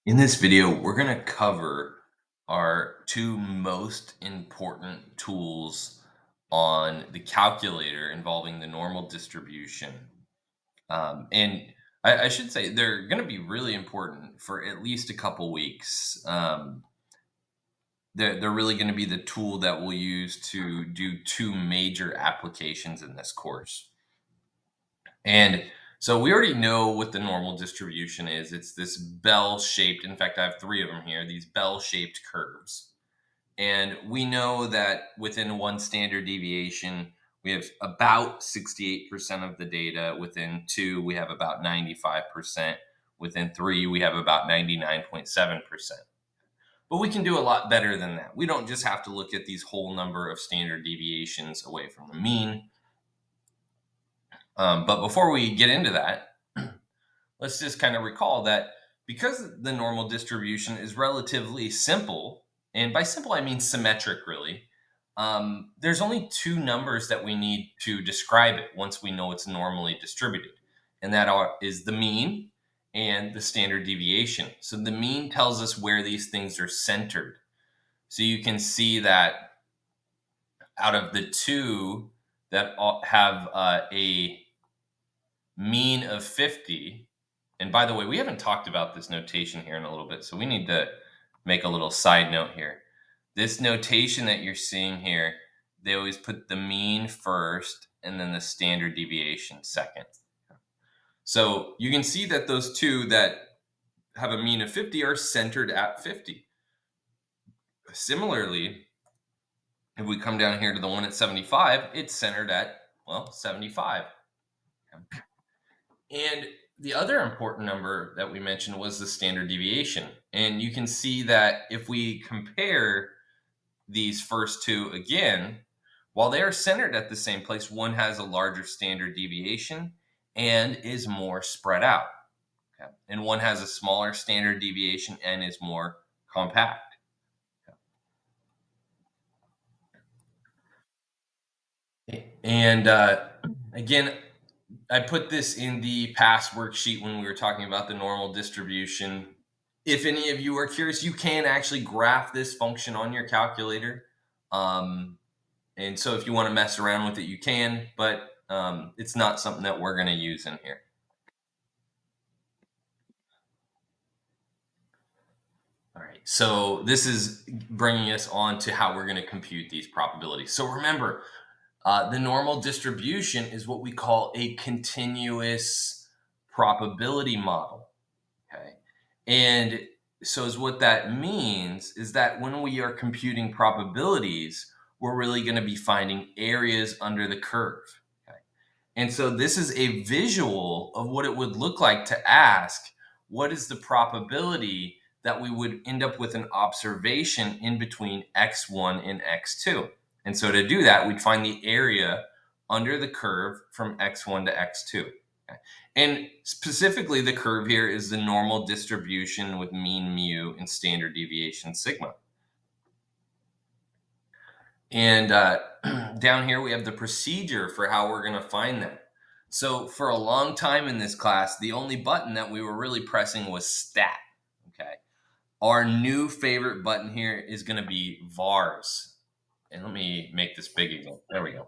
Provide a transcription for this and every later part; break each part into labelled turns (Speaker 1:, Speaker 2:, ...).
Speaker 1: In this video, we're going to cover our two most important tools on the calculator involving the normal distribution. And I should say they're going to be really important for at least a couple weeks. They're really going to be the tool that we'll use to do two major applications in this course. And so we already know what the normal distribution is. It's this bell shaped, in fact, I have three of them here, these bell shaped curves. And we know that within one standard deviation, we have about 68% of the data. Within two, we have about 95%. Within three, we have about 99.7%. But we can do a lot better than that. We don't just have to look at these whole number of standard deviations away from the mean. But before we get into that, let's just kind of recall that because the normal distribution is relatively simple, and by simple I mean symmetric really, there's only two numbers that we need to describe it once we know it's normally distributed, and is the mean and the standard deviation. So the mean tells us where these things are centered. So you can see that out of the two that have a mean of 50. And by the way, we haven't talked about this notation here in a little bit, so we need to make a little side note here. This notation that you're seeing here, they always put the mean first and then the standard deviation second. So you can see that those two that have a mean of 50 are centered at 50. Similarly, if we come down here to the one at 75, it's centered at, well, 75. And the other important number that we mentioned was the standard deviation. And you can see that if we compare these first two again, while they are centered at the same place, one has a larger standard deviation and is more spread out. Okay? And one has a smaller standard deviation and is more compact. And again, I put this in the past worksheet when we were talking about the normal distribution. If any of you are curious, you can actually graph this function on your calculator. And so if you want to mess around with it, you can, but it's not something that we're going to use in here. All right, so this is bringing us on to how we're going to compute these probabilities. So remember, the normal distribution is what we call a continuous probability model. Okay. And so is what that means is that when we are computing probabilities, we're really going to be finding areas under the curve. Okay. And so this is a visual of what it would look like to ask, what is the probability that we would end up with an observation in between x1 and x2? And so to do that, we'd find the area under the curve from x1 to x2. Okay. And specifically, the curve here is the normal distribution with mean mu and standard deviation sigma. And down here, we have the procedure for how we're going to find that. So for a long time in this class, the only button that we were really pressing was stat. Okay. Our new favorite button here is going to be vars. And let me make this big again. There we go.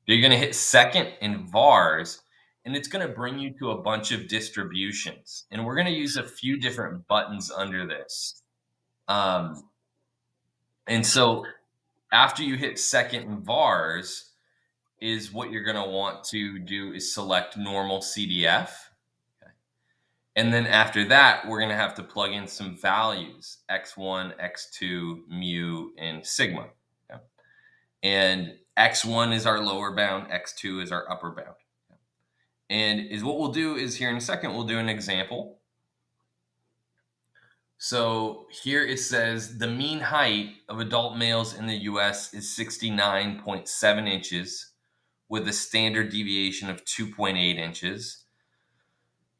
Speaker 1: You're going to hit second in vars, and it's going to bring you to a bunch of distributions. And we're going to use a few different buttons under this. And so after you hit second in vars is what you're going to want to do is select normal CDF. Okay. And then after that, we're going to have to plug in some values, x1, x2, mu, and sigma. Okay. And x1 is our lower bound, x2 is our upper bound. And is what we'll do is here in a second, we'll do an example. So here it says the mean height of adult males in the US is 69.7 inches with a standard deviation of 2.8 inches.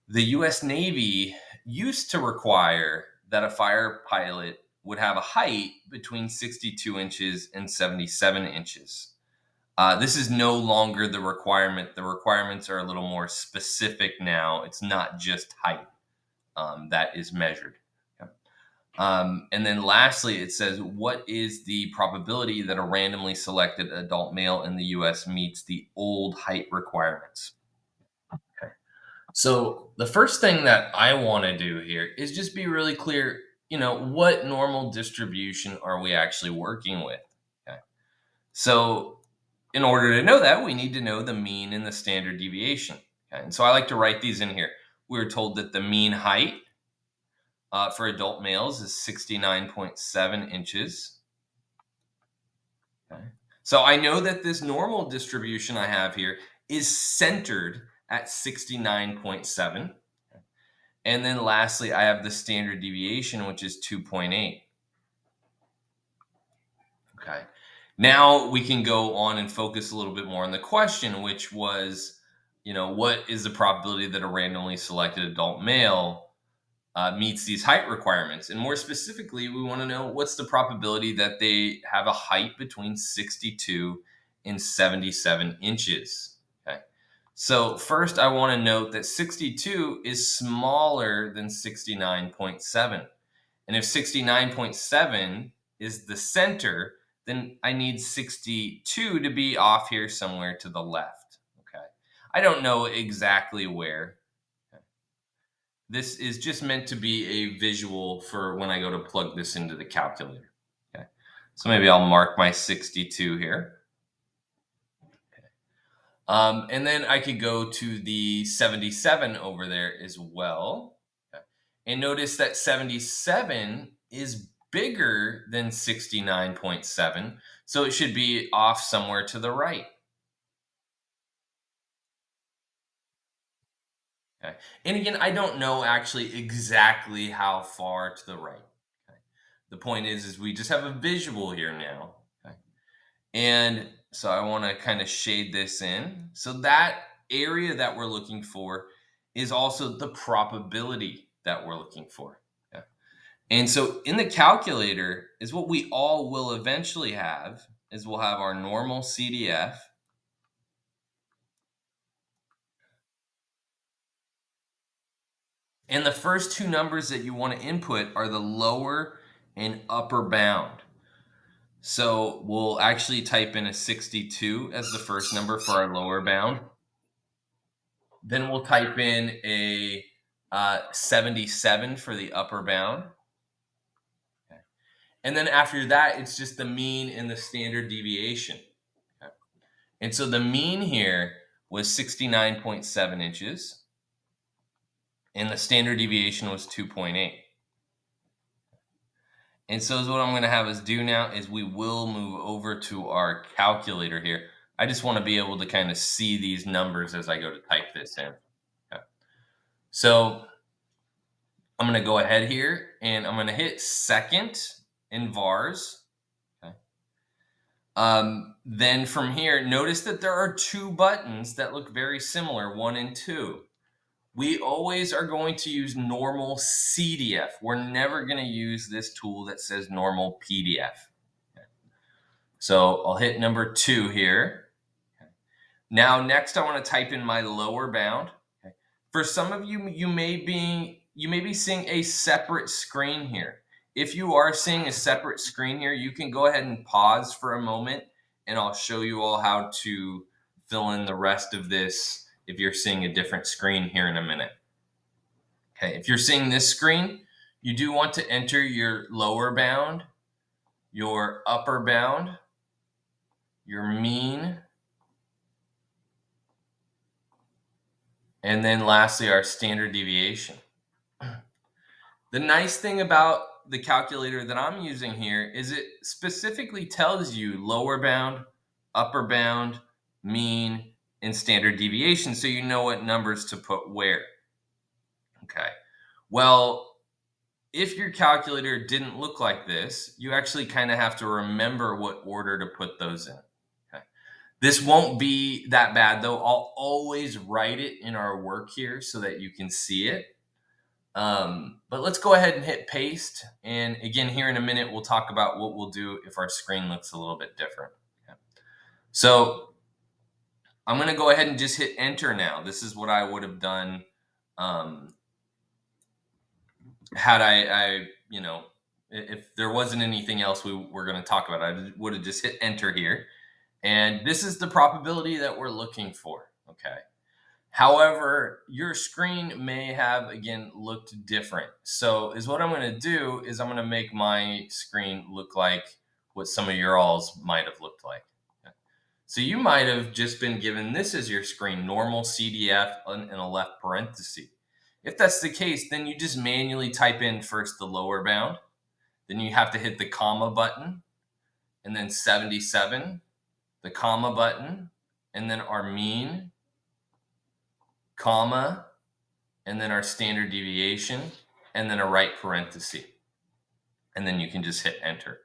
Speaker 1: The US Navy used to require that a fighter pilot would have a height between 62 inches and 77 inches. This is no longer the requirement. The requirements are a little more specific now. It's not just height that is measured. Okay. And then lastly, it says, what is the probability that a randomly selected adult male in the US meets the old height requirements? Okay. So the first thing that I want to do here is just be really clear, what normal distribution are we actually working with? Okay. So in order to know that, we need to know the mean and the standard deviation. Okay. And so I like to write these in here. We were told that the mean height for adult males is 69.7 inches. Okay. So I know that this normal distribution I have here is centered at 69.7. And then lastly, I have the standard deviation, which is 2.8. Okay. Now we can go on and focus a little bit more on the question, which was, what is the probability that a randomly selected adult male meets these height requirements? And more specifically, we want to know what's the probability that they have a height between 62 and 77 inches. Okay. So first, I want to note that 62 is smaller than 69.7. And if 69.7 is the center, then I need 62 to be off here somewhere to the left. Okay. I don't know exactly where. Okay. This is just meant to be a visual for when I go to plug this into the calculator. Okay. So maybe I'll mark my 62 here. And then I could go to the 77 over there as well. Okay. And notice that 77 is bigger than 69.7. So it should be off somewhere to the right. Okay. And again, I don't know actually exactly how far to the right. Okay. The point is we just have a visual here now. Okay. And so I want to kind of shade this in. So that area that we're looking for is also the probability that we're looking for. Yeah. And so in the calculator is what we all will eventually have is we'll have our normal CDF. And the first two numbers that you want to input are the lower and upper bound. So we'll actually type in a 62 as the first number for our lower bound. Then we'll type in a 77 for the upper bound. Okay. And then after that, it's just the mean and the standard deviation. Okay. And so the mean here was 69.7 inches, and the standard deviation was 2.8. And so is what I'm going to have us do now is we will move over to our calculator here. I just want to be able to kind of see these numbers as I go to type this in. Okay. So I'm going to go ahead here and I'm going to hit second in vars. Okay. Then from here, notice that there are two buttons that look very similar, 1 and 2. We always are going to use normal CDF. We're never going to use this tool that says normal PDF. Okay. So I'll hit number 2 here. Okay. Now, next, I want to type in my lower bound. Okay. For some of you, you may be seeing a separate screen here. If you are seeing a separate screen here, you can go ahead and pause for a moment, and I'll show you all how to fill in the rest of this if you're seeing a different screen here in a minute. Okay, if you're seeing this screen, you do want to enter your lower bound, your upper bound, your mean, and then lastly, our standard deviation. The nice thing about the calculator that I'm using here is it specifically tells you lower bound, upper bound, mean, and standard deviation so you know what numbers to put where. Okay. Well, if your calculator didn't look like this, you actually kind of have to remember what order to put those in. Okay. This won't be that bad though. I'll always write it in our work here so that you can see it. But let's go ahead and hit paste. And again, here in a minute, we'll talk about what we'll do if our screen looks a little bit different. Okay. So I'm going to go ahead and just hit enter now. This is what I would have done had I If there wasn't anything else we were going to talk about, I would have just hit enter here. And this is the probability that we're looking for. Okay. However, your screen may have again looked different. So is what I'm going to do is I'm going to make my screen look like what some of your alls might have looked like. Okay. So you might have just been given this as your screen, normal CDF in a left parenthesis. If that's the case, then you just manually type in first the lower bound, then you have to hit the comma button, and then 77, the comma button, and then our mean, comma, and then our standard deviation, and then a right parenthesis. And then you can just hit enter.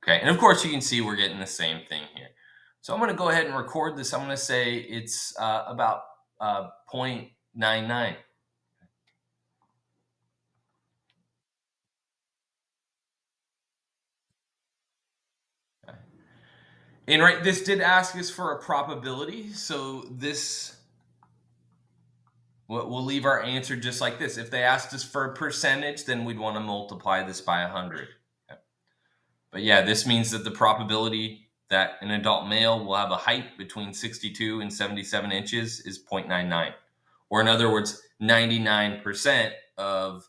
Speaker 1: Okay, and of course you can see we're getting the same thing here. So I'm going to go ahead and record this. I'm going to say it's about 0.99. And right, this did ask us for a probability. So this, we'll leave our answer just like this. If they asked us for a percentage, then we'd want to multiply this by 100. Okay. But yeah, this means that the probability that an adult male will have a height between 62 and 77 inches is 0.99. Or in other words, 99% of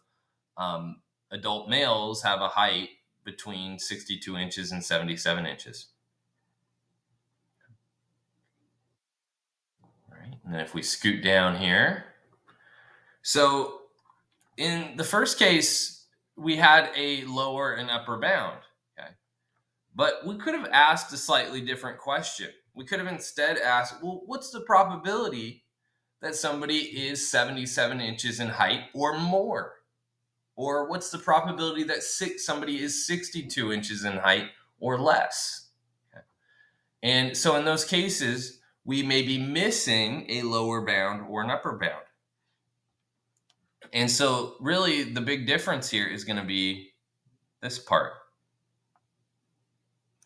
Speaker 1: adult males have a height between 62 inches and 77 inches. All right. And then if we scoot down here, so in the first case, we had a lower and upper bound. Okay. But we could have asked a slightly different question. We could have instead asked, well, what's the probability that somebody is 77 inches in height or more? Or what's the probability that somebody is 62 inches in height or less? Okay. And so in those cases, we may be missing a lower bound or an upper bound. And so really the big difference here is going to be this part.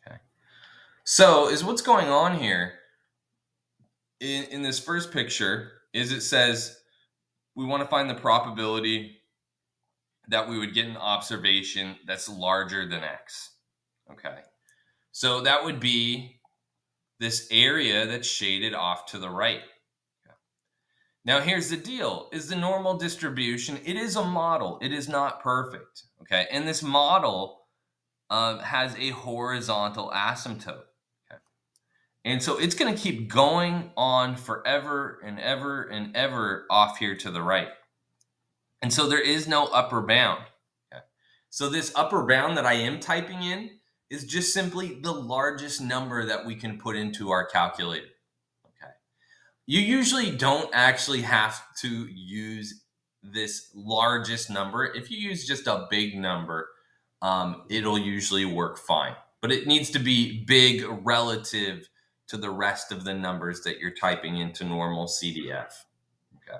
Speaker 1: Okay. So is what's going on here in this first picture is it says we want to find the probability that we would get an observation that's larger than X. Okay. So that would be this area that's shaded off to the right. Okay. Now here's the deal is the normal distribution, it is a model. It is not perfect. Okay. And this model has a horizontal asymptote. Okay. And so it's going to keep going on forever and ever and ever off here to the right. And so there is no upper bound. Okay. So this upper bound that I am typing in is just simply the largest number that we can put into our calculator. Okay. You usually don't actually have to use this largest number. If you use just a big number, it'll usually work fine. But it needs to be big relative to the rest of the numbers that you're typing into normal CDF. Okay.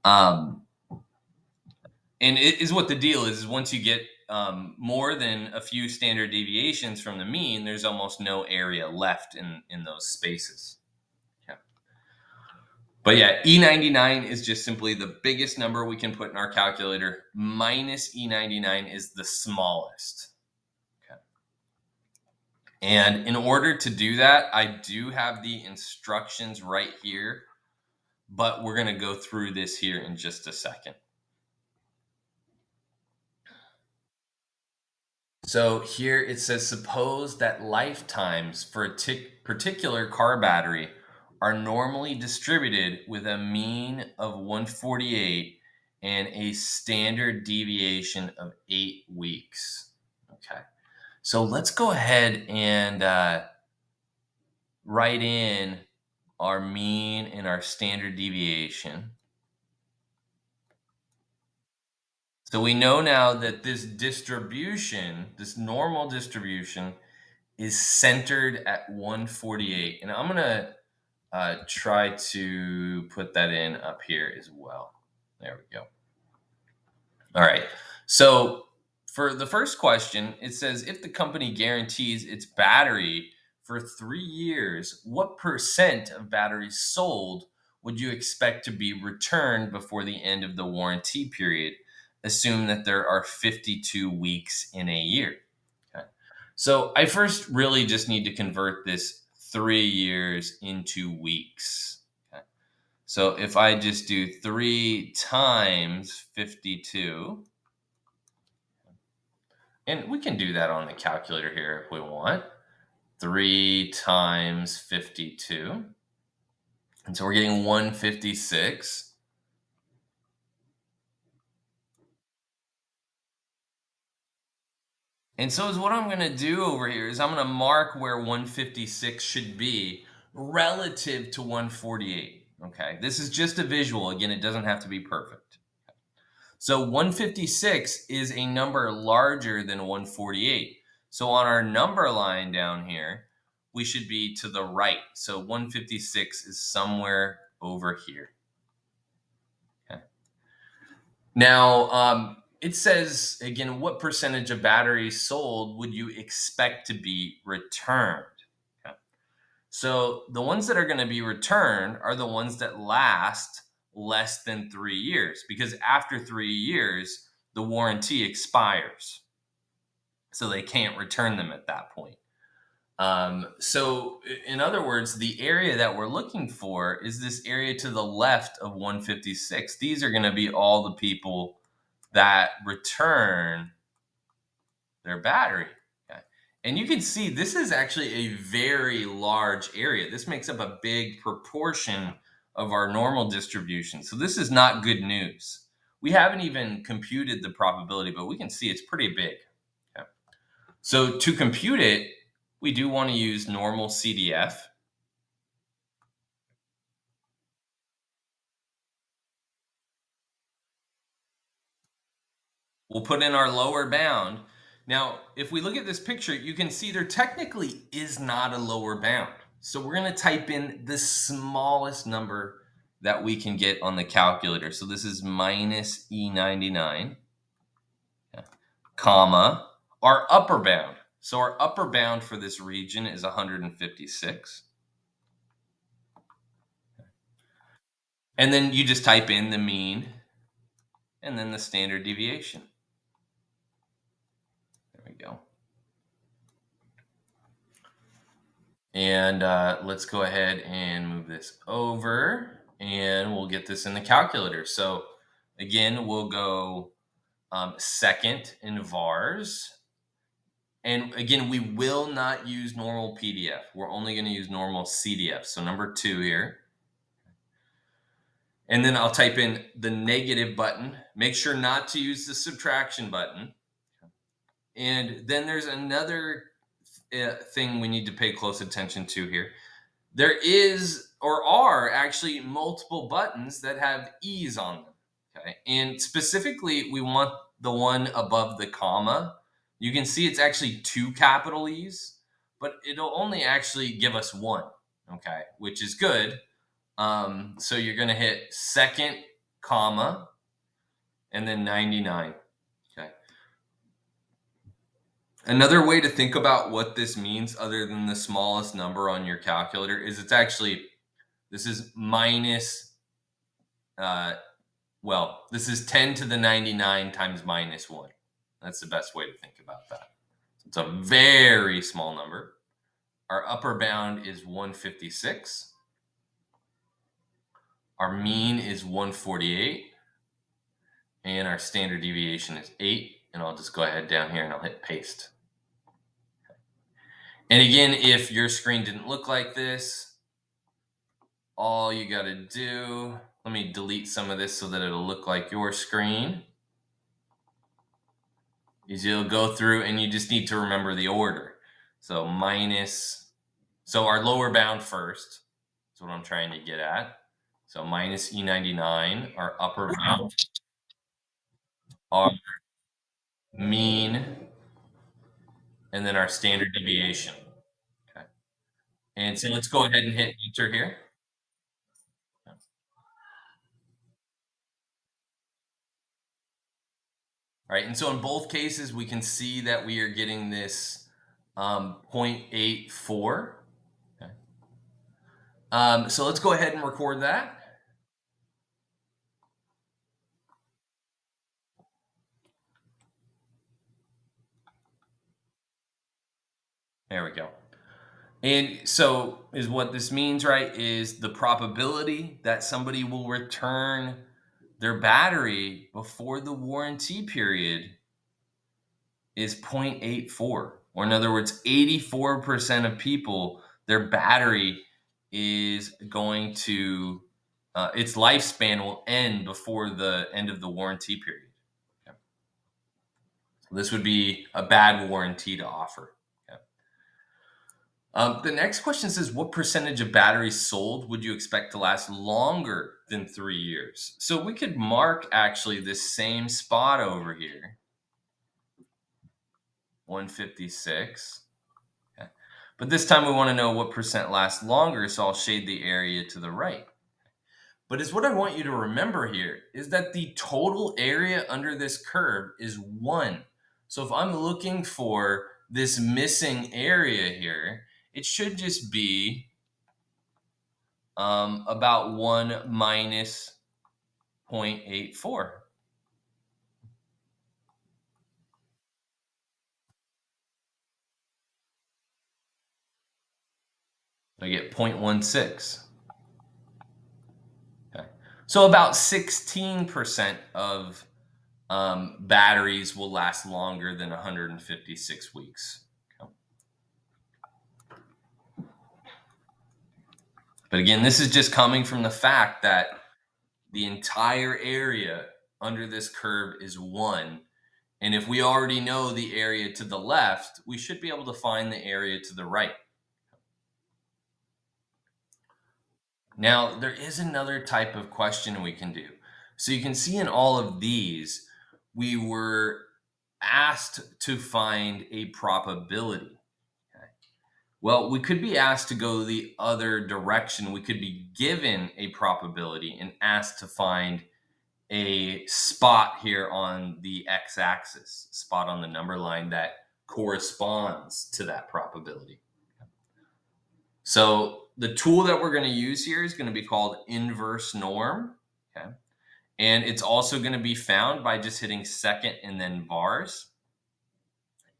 Speaker 1: Um, and it is what the deal is once you get more than a few standard deviations from the mean, there's almost no area left in those spaces. Yeah. But yeah, E99 is just simply the biggest number we can put in our calculator. Minus E99 is the smallest. Okay. And in order to do that, I do have the instructions right here, but we're going to go through this here in just a second. So here it says, suppose that lifetimes for a particular car battery are normally distributed with a mean of 148 and a standard deviation of 8 weeks. Okay. So let's go ahead and write in our mean and our standard deviation. So we know now that this distribution, this normal distribution, is centered at 148. And I'm going to try to put that in up here as well. There we go. All right. So for the first question, it says if the company guarantees its battery for 3 years, what percent of batteries sold would you expect to be returned before the end of the warranty period? assume that there are 52 weeks in a year. Okay. So I first really just need to convert this 3 years into weeks. Okay. So if I just do 3 times 52, and we can do that on the calculator here if we want. 3 times 52. And so we're getting 156. And so is what I'm going to do over here is I'm going to mark where 156 should be relative to 148. Okay. This is just a visual. Again, it doesn't have to be perfect. So 156 is a number larger than 148. So on our number line down here, we should be to the right. So 156 is somewhere over here. Okay. Now, it says again, what percentage of batteries sold would you expect to be returned? Okay. So the ones that are going to be returned are the ones that last less than 3 years, because after 3 years, the warranty expires. So they can't return them at that point. So, in other words, the area that we're looking for is this area to the left of 156. These are going to be all the people that return their battery. Okay. And you can see this is actually a very large area. This makes up a big proportion of our normal distribution. So this is not good news. We haven't even computed the probability, but we can see it's pretty big. Okay. So to compute it, we do want to use normal CDF. We'll put in our lower bound. Now, if we look at this picture, you can see there technically is not a lower bound. So we're going to type in the smallest number that we can get on the calculator. So this is minus E99, comma, our upper bound. So our upper bound for this region is 156. And then you just type in the mean and then the standard deviation. There we go. And let's go ahead and move this over and we'll get this in the calculator. So again, we'll go second in vars. And again, we will not use normal PDF. We're only going to use normal CDF. So number 2 here. And then I'll type in the negative button. Make sure not to use the subtraction button. And then there's another thing we need to pay close attention to here. There is or are actually multiple buttons that have E's on them. Okay. And specifically, we want the one above the comma. You can see it's actually 2 capital E's, but it'll only actually give us 1. Okay. Which is good. So you're going to hit second comma and then 99. Okay. Another way to think about what this means, other than the smallest number on your calculator, is it's actually, this is minus, this is 10 to the 99 times minus 1. That's the best way to think about that. It's a very small number. Our upper bound is 156. Our mean is 148. And our standard deviation is 8. And I'll just go ahead down here and I'll hit paste. And again, if your screen didn't look like this, all you got to do, let me delete some of this so that it'll look like your screen, is you'll go through and you just need to remember the order. So so our lower bound first is what I'm trying to get at. So minus E99, our upper bound, our mean, and then our standard deviation. Okay. And so let's go ahead and hit enter here. All right, and so in both cases, we can see that we are getting this 0.84. Okay. So let's go ahead and record that. There we go. And so, is what this means, right? Is the probability that somebody will return their battery before the warranty period is 0.84. Or, in other words, 84% of people, their battery is going to, its lifespan will end before the end of the warranty period. Okay. So this would be a bad warranty to offer. Okay. The next question says, what percentage of batteries sold would you expect to last longer than 3 years? So we could mark actually this same spot over here, 156. Okay. But this time we want to know what percent lasts longer, so I'll shade the area to the right. But is what I want you to remember here is that the total area under this curve is 1. So if I'm looking for this missing area here, it should just be about 1 minus 0.84. I get 0.16. Okay. So about 16% of batteries will last longer than 156 weeks. Okay. But again, this is just coming from the fact that the entire area under this curve is 1. And if we already know the area to the left, we should be able to find the area to the right. Now, there is another type of question we can do. So you can see in all of these, we were asked to find a probability. Okay. Well, we could be asked to go the other direction. We could be given a probability and asked to find a spot here on the x-axis, spot on the number line that corresponds to that probability. So the tool that we're going to use here is going to be called inverse norm. Okay. And it's also going to be found by just hitting second and then vars.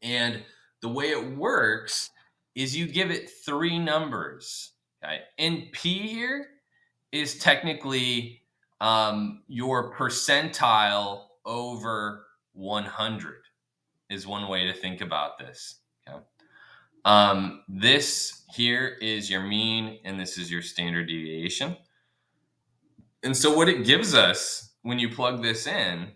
Speaker 1: And the way it works is you give it 3 numbers. Okay. And P here is technically your percentile over 100 is one way to think about this. Okay. This here is your mean, and this is your standard deviation. And so, what it gives us when you plug this in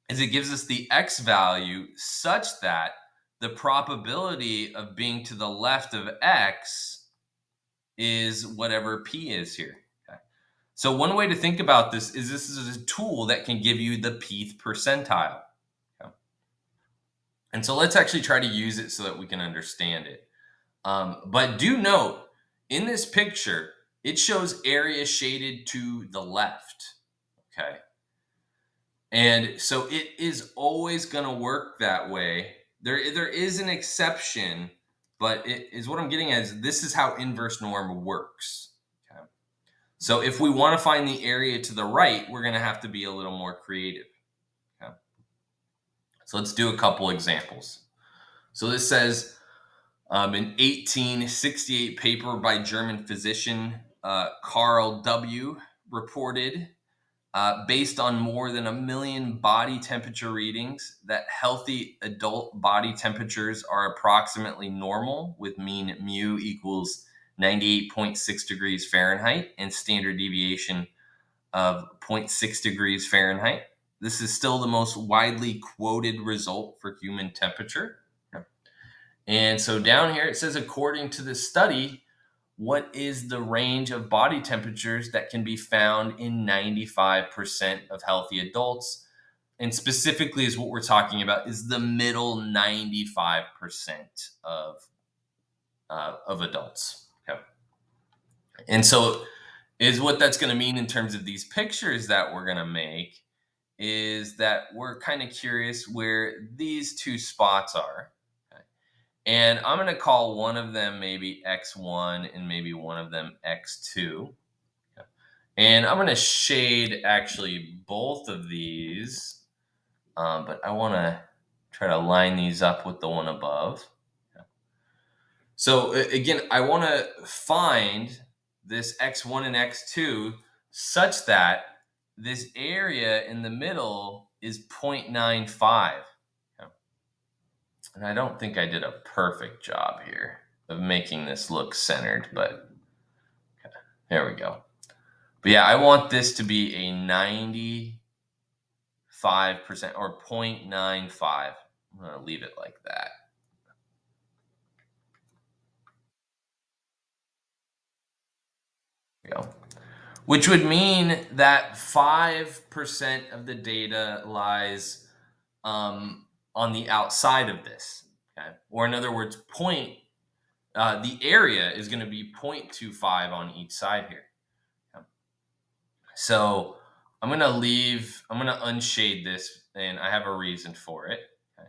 Speaker 1: is it gives us the x value such that the probability of being to the left of x is whatever p is here. Okay. So, one way to think about this is a tool that can give you the pth percentile. Okay. And so, let's actually try to use it so that we can understand it. But do note in this picture, it shows area shaded to the left. Okay. And so it is always going to work that way. There is an exception, but it is what I'm getting at is this is how inverse norm works. Okay. So if we want to find the area to the right, we're going to have to be a little more creative. Okay. So let's do a couple examples. So this says an 1868 paper by German physician Carl W. reported, based on more than 1 million body temperature readings, that healthy adult body temperatures are approximately normal, with mean mu equals 98.6 degrees Fahrenheit and standard deviation of zero point 0.6 degrees Fahrenheit. This is still the most widely quoted result for human temperature. And so down here it says, according to this study, what is the range of body temperatures that can be found in 95% of healthy adults? And specifically, is what we're talking about is the middle 95% of adults. Okay. And so, is what that's going to mean in terms of these pictures that we're going to make is that we're kind of curious where these two spots are. Okay. And I'm going to call one of them maybe X1 and maybe one of them X2. Okay. And I'm going to shade actually both of these, but I want to try to line these up with the one above. Okay. So again, I want to find this x1 and x2 such that this area in the middle is 0.95. Okay. And I don't think I did a perfect job here of making this look centered, but okay, there we go. But yeah, I want this to be a 95% or 0.95. I'm going to leave it like that. There we go. Which would mean that 5% of the data lies on the outside of this. Okay? Or in other words, the area is going to be 0.25 on each side here. Okay? So I'm going to unshade this, and I have a reason for it. Okay?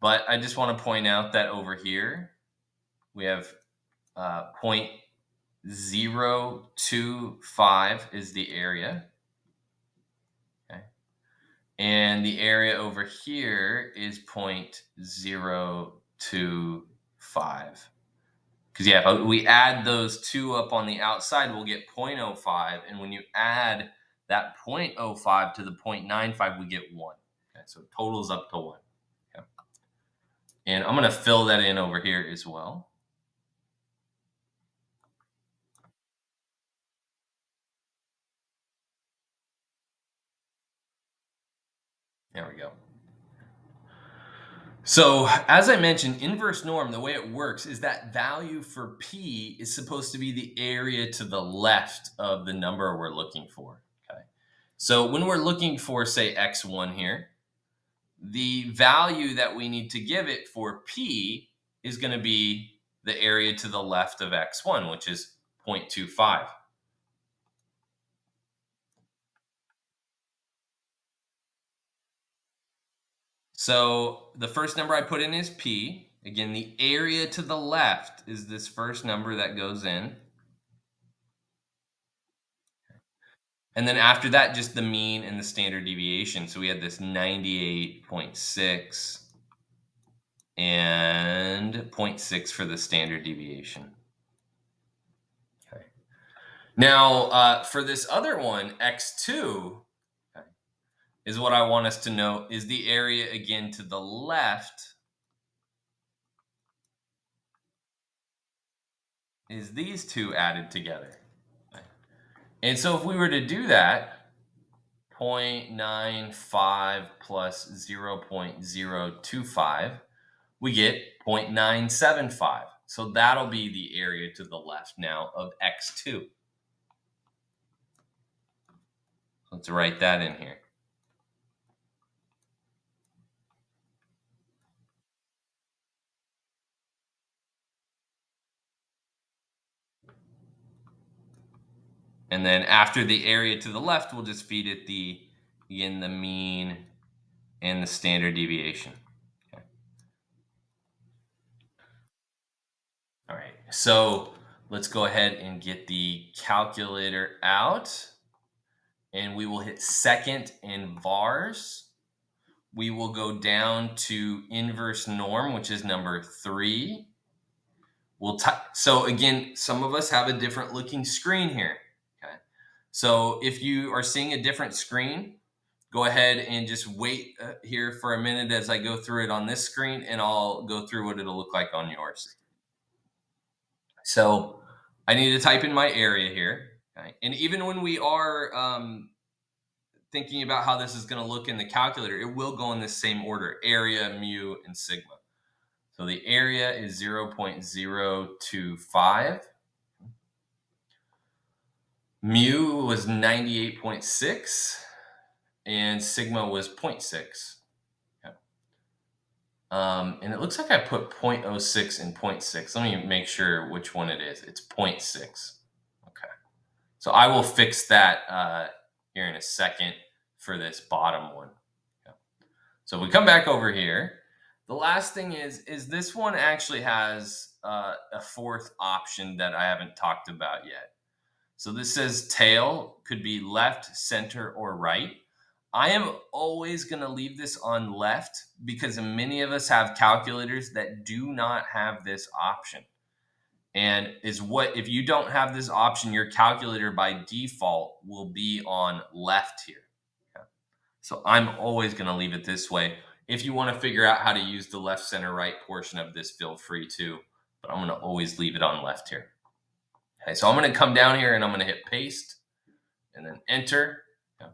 Speaker 1: But I just want to point out that over here, we have 0.025 is the area. Okay. And the area over here is 0.025. Because yeah, if we add those two up on the outside, we'll get 0.05. And when you add that 0.05 to the 0.95, we get 1. Okay, so it totals up to 1. Okay. And I'm going to fill that in over here as well. There we go. So, as I mentioned, inverse norm, the way it works is that value for P is supposed to be the area to the left of the number we're looking for. Okay. So, when we're looking for, say, x1 here, the value that we need to give it for P is going to be the area to the left of x1, which is 0.25. So, the first number I put in is P. Again, the area to the left is this first number that goes in. And then after that, just the mean and the standard deviation. So we had this 98.6 and zero point 0.6 for the standard deviation. Okay. Now, for this other one, x2, okay, is what I want us to know is the area again to the left is these two added together. Okay. And so if we were to do that, 0.95 plus 0.025, we get 0.975. So that'll be the area to the left now of x2. Let's write that in here. And then after the area to the left, we'll just feed it the mean and the standard deviation. Okay. All right. So let's go ahead and get the calculator out, and we will hit second in vars. We will go down to inverse norm, which is number 3. So again, some of us have a different looking screen here. Okay. So if you are seeing a different screen, go ahead and just wait here for a minute as I go through it on this screen, and I'll go through what it'll look like on yours. So I need to type in my area here. Okay. And even when we are thinking about how this is going to look in the calculator, it will go in the same order: area, mu, and sigma. So the area is 0.025. Mu was 98.6 and sigma was 0.6. Okay. And it looks like I put 0.06 and 0.6. Let me make sure which one it is. It's 0.6. Okay. So I will fix that here in a second for this bottom one. Okay. So if we come back over here, the last thing is this one actually has a fourth option that I haven't talked about yet. So this says tail could be left, center, or right. I am always going to leave this on left because many of us have calculators that do not have this option. And is what if you don't have this option, your calculator by default will be on left here. Okay. So I'm always going to leave it this way. If you want to figure out how to use the left, center, right portion of this, feel free to, but I'm going to always leave it on left here. Okay, so I'm going to come down here and I'm going to hit paste and then enter. Okay.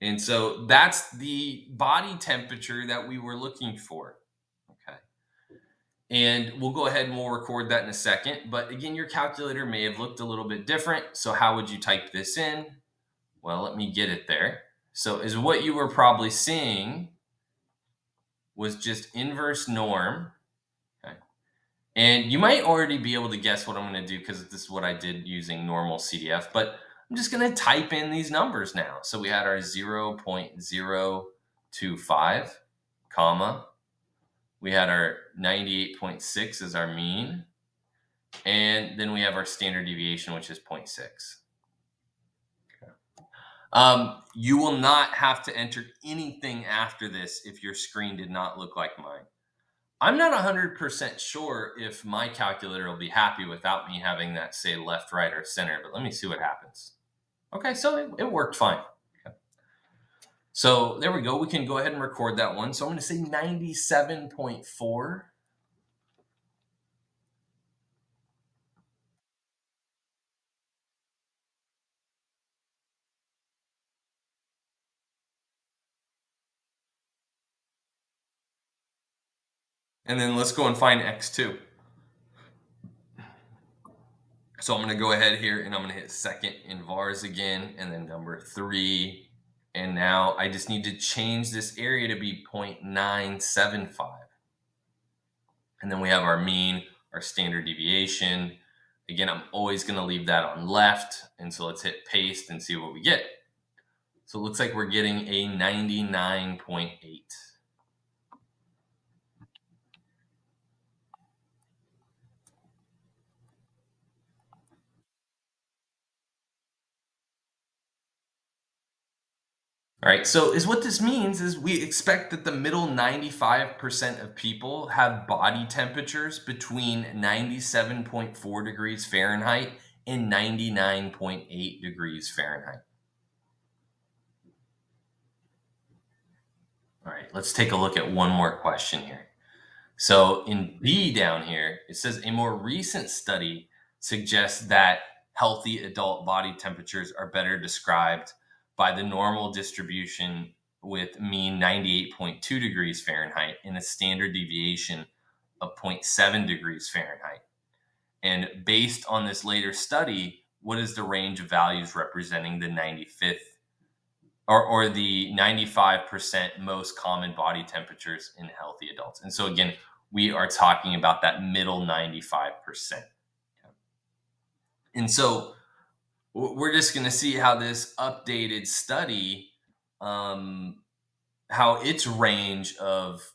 Speaker 1: And so that's the body temperature that we were looking for. Okay. And we'll go ahead and we'll record that in a second. But again, your calculator may have looked a little bit different. So how would you type this in? Well, let me get it there. So is what you were probably seeing was just inverse norm. Okay. And you might already be able to guess what I'm going to do because this is what I did using normal CDF. But I'm just going to type in these numbers now. So we had our 0.025, comma. We had our 98.6 as our mean. And then we have our standard deviation, which is 0.6. You will not have to enter anything after this if your screen did not look like mine. I'm not 100% sure if my calculator will be happy without me having that say left, right, or center, but let me see what happens. Okay, so it worked fine. Okay. So there we go. We can go ahead and record that one. So I'm going to say 97.4. And then let's go and find X2. So I'm going to go ahead here and I'm going to hit second in vars again, and then number 3. And now I just need to change this area to be 0.975. And then we have our mean, our standard deviation. Again, I'm always going to leave that on left. And so let's hit paste and see what we get. So it looks like we're getting a 99.8. All right, so is what this means is we expect that the middle 95% of people have body temperatures between 97.4 degrees Fahrenheit and 99.8 degrees Fahrenheit. All right, let's take a look at one more question here. So in B down here, it says a more recent study suggests that healthy adult body temperatures are better described by the normal distribution with mean 98.2 degrees Fahrenheit and a standard deviation of zero point 0.7 degrees Fahrenheit. And based on this later study, what is the range of values representing the 95th or the 95% most common body temperatures in healthy adults? And so again, we are talking about that middle 95%. And so we're just going to see how this updated study, how its range of,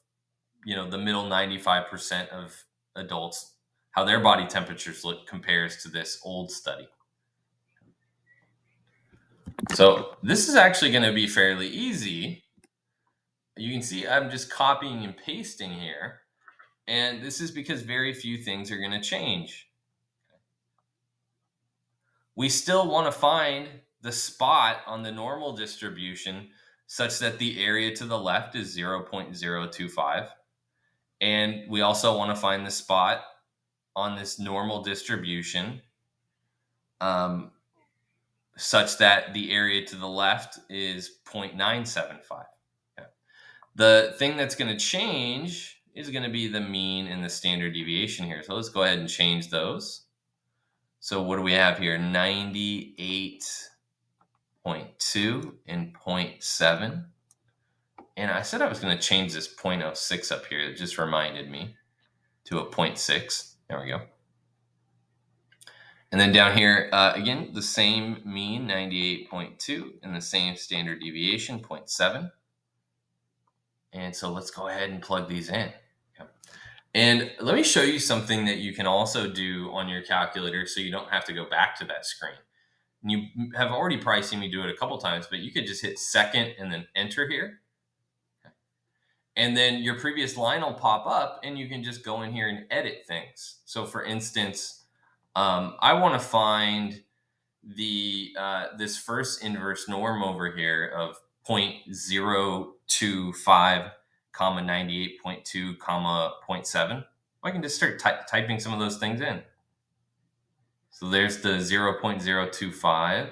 Speaker 1: the middle 95% of adults, how their body temperatures look compares to this old study. So this is actually going to be fairly easy. You can see I'm just copying and pasting here. And this is because very few things are going to change. We still want to find the spot on the normal distribution such that the area to the left is 0.025. And we also want to find the spot on this normal distribution such that the area to the left is 0.975. Okay. The thing that's going to change is going to be the mean and the standard deviation here. So let's go ahead and change those. So what do we have here? 98.2 and 0.7. And I said I was going to change this 0.06 up here. It just reminded me to a 0.6. There we go. And then down here, again, the same mean, 98.2, and the same standard deviation, 0.7. And so let's go ahead and plug these in. Okay. And let me show you something that you can also do on your calculator so you don't have to go back to that screen. And you have already probably seen me do it a couple times, but you could just hit second and then enter here. And then your previous line will pop up and you can just go in here and edit things. So for instance, I want to find the this first inverse norm over here of 0.025 comma 98.2 comma zero point 0.7. I can just start typing some of those things in. So there's the 0.025.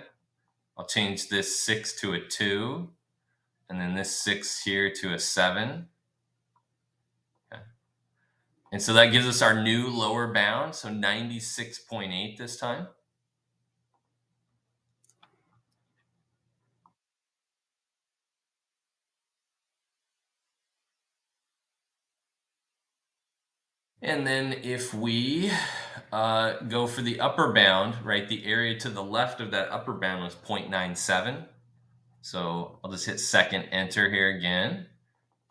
Speaker 1: I'll change this 6 to a 2, and then this 6 here to a 7. Okay. And so that gives us our new lower bound, so 96.8 this time. And then if we go for the upper bound, right, the area to the left of that upper bound was 0.97. So I'll just hit second enter here again,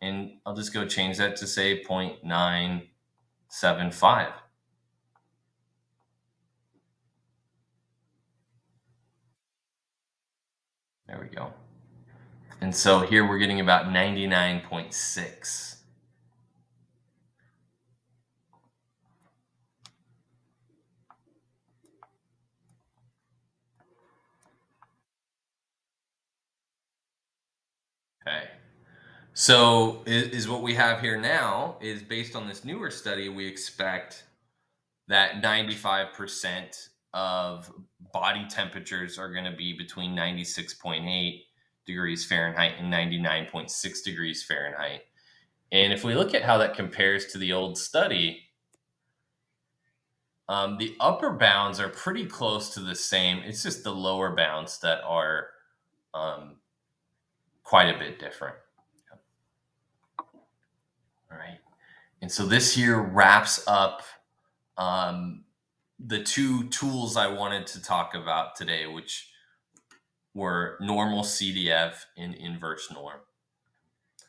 Speaker 1: and I'll just go change that to say 0.975. There we go. And so here we're getting about 99.6. Okay. So is what we have here now is based on this newer study, we expect that 95% of body temperatures are going to be between 96.8 degrees Fahrenheit and 99.6 degrees Fahrenheit. And if we look at how that compares to the old study, the upper bounds are pretty close to the same. It's just the lower bounds that are um, quite a bit different. All right. And so this here wraps up um, the two tools I wanted to talk about today, which were normal CDF and inverse norm.